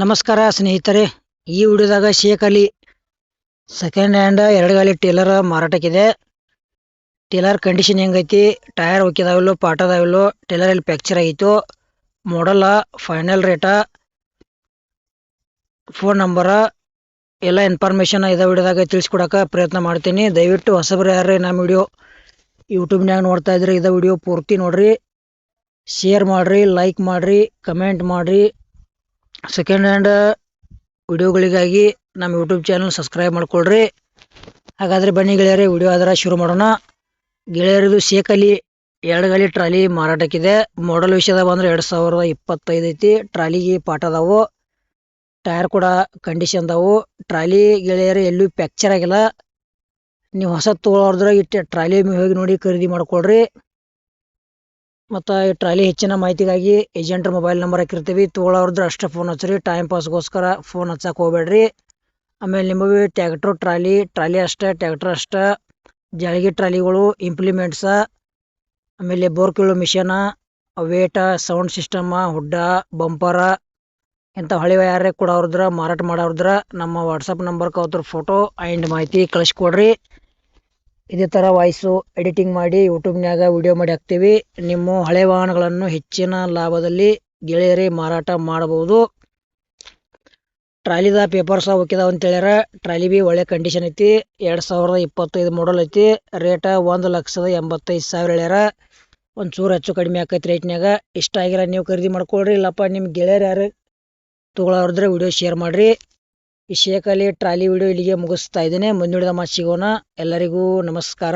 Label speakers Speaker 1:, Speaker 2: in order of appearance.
Speaker 1: ನಮಸ್ಕಾರ ಸ್ನೇಹಿತರೆ. ಈ ವಿಡಿಯೋದಾಗ ಶೇಖ್ ಅಲಿ ಸೆಕೆಂಡ್ ಹ್ಯಾಂಡ್ ಎರಡು ಗಾಲಿ ಟೇಲರ್ ಮಾರಾಟಕ್ಕಿದೆ. ಟೇಲರ್ ಕಂಡೀಷನ್ ಹೆಂಗೈತಿ, ಟೈರ್ ಹೋಗಿದಾವಿಲ್ಲೋ, ಪಾಠ ಅದಾವಿಲ್ಲೋ, ಟೇಲರ್ ಎಲ್ಲಿ ಫ್ಯಾಕ್ಚರ್ ಆಗಿತ್ತು, ಮಾಡಲ, ಫೈನಲ್ ರೇಟ, ಫೋನ್ ನಂಬರ ಎಲ್ಲ ಇನ್ಫಾರ್ಮೇಷನ್ ಇದೇ ವಿಡಿಯೋದಾಗ ತಿಳಿಸ್ಕೊಡಕ ಪ್ರಯತ್ನ ಮಾಡ್ತೀನಿ. ದಯವಿಟ್ಟು ಹೊಸಬ್ರು ಯಾರೇ ನಮ್ಮ ವಿಡಿಯೋ ಯೂಟ್ಯೂಬ್ನಾಗ ನೋಡ್ತಾ ಇದ್ರೆ ಇದೇ ವಿಡಿಯೋ ಪೂರ್ತಿ ನೋಡ್ರಿ, ಶೇರ್ ಮಾಡ್ರಿ, ಲೈಕ್ ಮಾಡ್ರಿ, ಕಮೆಂಟ್ ಮಾಡ್ರಿ. ಸೆಕೆಂಡ್ ಹ್ಯಾಂಡ್ ವಿಡಿಯೋಗಳಿಗಾಗಿ ನಮ್ಮ ಯೂಟ್ಯೂಬ್ ಚಾನಲ್ ಸಬ್ಸ್ಕ್ರೈಬ್ ಮಾಡ್ಕೊಳ್ರಿ. ಹಾಗಾದರೆ ಬನ್ನಿ ಗೆಳೆಯರೇ, ವಿಡಿಯೋ ಅದರ ಶುರು ಮಾಡೋಣ. ಗೆಳೆಯರಿದು ಶೇಖ್ ಅಲಿ ಎರಡು ಗಾಲಿ ಟ್ರಾಲಿ ಮಾರಾಟಕ್ಕಿದೆ. ಮಾಡಲ್ ವಿಷಯದಾಗ ಬಂದ್ರೆ 2025 ಐತಿ. ಟ್ರಾಲಿಗೆ ಪಾಠ ಅದಾವು, ಟೈರ್ ಕೂಡ ಕಂಡೀಷನ್ ಅದಾವು. ಟ್ರಾಲಿ ಗೆಳೆಯರೇ ಎಲ್ಲೂ ಫ್ಯಾಕ್ಚರ್ ಆಗಿಲ್ಲ. ನೀವು ಹೊಸ ತೊಗೊಳೋದ್ರ ಇಟ್ಟು ಟ್ರಾಲಿ ಹೋಗಿ ನೋಡಿ ಖರೀದಿ ಮಾಡ್ಕೊಳ್ರಿ. ಮತ್ತು ಈ ಟ್ರಾಲಿ ಹೆಚ್ಚಿನ ಮಾಹಿತಿಗಾಗಿ ಏಜೆಂಟ್ರ ಮೊಬೈಲ್ ನಂಬರ್ ಹಾಕಿರ್ತೀವಿ. ತೊಗೊಳೋರ್ದ್ರೆ ಅಷ್ಟೇ ಫೋನ್ ಹಚ್ಚಿರಿ, ಟೈಮ್ ಪಾಸ್ಗೋಸ್ಕರ ಫೋನ್ ಹಚ್ಚಕ್ಕೆ ಹೋಗ್ಬೇಡ್ರಿ. ಆಮೇಲೆ ನಿಮಗೆ ಟ್ಯಾಕ್ಟ್ರು ಟ್ರಾಲಿ ಅಷ್ಟೇ, ಟ್ಯಾಕ್ಟ್ರ್ ಅಷ್ಟೇ, ಜಾಳಿಗೆ ಟ್ರಾಲಿಗಳು, ಇಂಪ್ಲಿಮೆಂಟ್ಸ, ಆಮೇಲೆ ಬೋರ್ ಕೀಳೋ ಮಿಷನ, ವೇಟ, ಸೌಂಡ್ ಸಿಸ್ಟಮ, ಹುಡ್ಡ, ಬಂಪರ ಇಂಥ ಹಳೆಯ ಯಾರೇ ಕೊಡೋರ್ದ್ರ ಮಾರಾಟ ಮಾಡೋರ್ದ್ರ ನಮ್ಮ ವಾಟ್ಸಪ್ ನಂಬರ್ಗೆ ಅವ್ರ ಫೋಟೋ ಆ್ಯಂಡ್ ಮಾಹಿತಿ ಕಳಿಸ್ಕೊಡ್ರಿ. ಇದೇ ಥರ ವಾಯ್ಸು ಎಡಿಟಿಂಗ್ ಮಾಡಿ ಯೂಟ್ಯೂಬ್ನಾಗ ವಿಡಿಯೋ ಮಾಡಿ ಹಾಕ್ತೀವಿ. ನಿಮ್ಮ ಹಳೆ ವಾಹನಗಳನ್ನು ಹೆಚ್ಚಿನ ಲಾಭದಲ್ಲಿ ಗೆಳೆಯರೇ ಮಾರಾಟ ಮಾಡಬಹುದು. ಟ್ರಾಲಿದ ಪೇಪರ್ಸ ಹೋಗಿದಾವ ಅಂತ ಹೇಳ್ಯಾರ. ಟ್ರಾಲಿ ಬಿ ಒಳ್ಳೆ ಕಂಡೀಷನ್ ಐತಿ. 2025 ಮಾಡಲ್ ಐತಿ. ರೇಟ 1,85,000 ಹೇಳ್ಯಾರ. ಒಂದು ಚೂರು ಹೆಚ್ಚು ಕಡಿಮೆ ಆಕೈತಿ ರೇಟ್ನಾಗ. ಇಷ್ಟ ಆಗಿಲ್ಲ ನೀವು ಖರೀದಿ ಮಾಡ್ಕೊಳ್ರಿ. ಇಲ್ಲಪ್ಪ ನಿಮ್ಮ ಗೆಳೆಯರು ಯಾರು ತೊಗೊಳೋರಿದ್ರೆ ವಿಡಿಯೋ ಶೇರ್ ಮಾಡಿರಿ. ಈ ಶೇಖ್ ಅಲಿ ಟ್ರಾಲಿ ವಿಡಿಯೋ ಇಲ್ಲಿಗೆ ಮುಗಿಸ್ತಾ ಇದ್ದೇನೆ. ಮುಂದಿನ ಮಾತು ಸಿಗೋಣ. ಎಲ್ಲರಿಗೂ ನಮಸ್ಕಾರ.